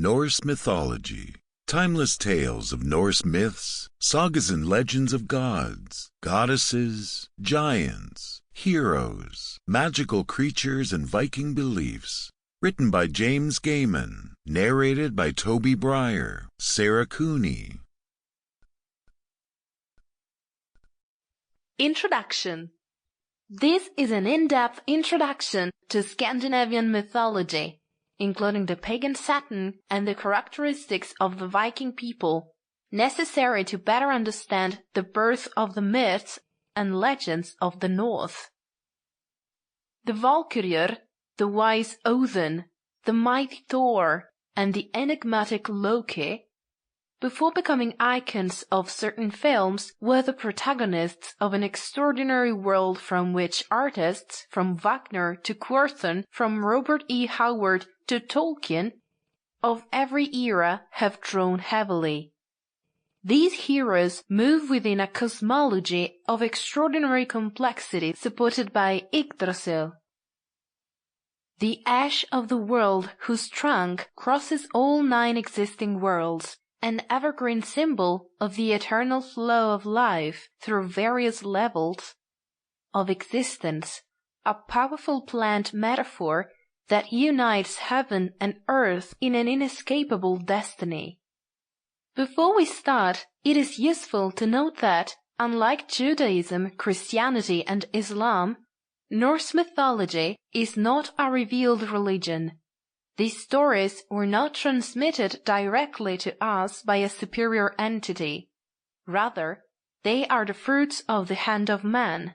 Norse Mythology. Timeless tales of Norse myths, sagas and legends of gods, goddesses, giants, heroes, magical creatures, and Viking beliefs. Written by James Gaiman. Narrated by Toby Brier, Sara Cooney. Introduction. This is an in-depth introduction to Scandinavian mythology, including the pagan Saturn and the characteristics of the Viking people, necessary to better understand the birth of the myths and legends of the North. The Valkyrier, the wise Odin, the mighty Thor, and the enigmatic Loki, before becoming icons of certain films, were the protagonists of an extraordinary world from which artists, from Wagner to Quorthon, from Robert E. Howard to Tolkien, of every era have drawn heavily. These heroes move within a cosmology of extraordinary complexity supported by Yggdrasil, the ash of the world whose trunk crosses all 9 existing worlds, an evergreen symbol of the eternal flow of life through various levels of existence, a powerful plant metaphor that unites heaven and earth in an inescapable destiny. Before we start, it is useful to note that, unlike Judaism, Christianity, and Islam, Norse mythology is not a revealed religion. These stories were not transmitted directly to us by a superior entity. Rather, they are the fruits of the hand of man.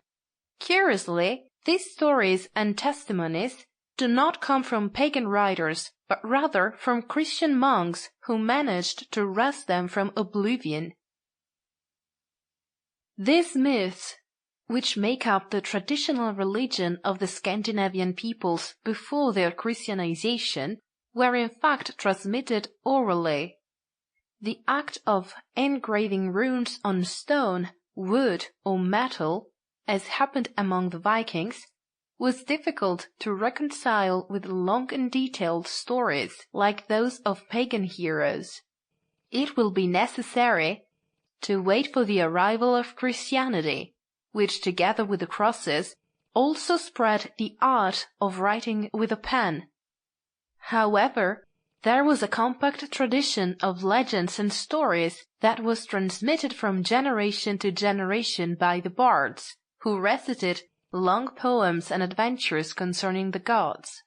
Curiously, these stories and testimonies do not come from pagan writers, but rather from Christian monks who managed to wrest them from oblivion. These myths, which make up the traditional religion of the Scandinavian peoples before their Christianization, were in fact transmitted orally. The act of engraving runes on stone, wood, or metal, as happened among the Vikings, was difficult to reconcile with long and detailed stories like those of pagan heroes. It will be necessary to wait for the arrival of Christianity, which together with the crosses also spread the art of writing with a pen. However, there was a compact tradition of legends and stories that was transmitted from generation to generation by the bards, who recited long poems and adventures concerning the gods.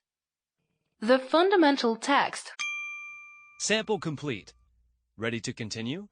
The fundamental text. Sample complete. Ready to continue?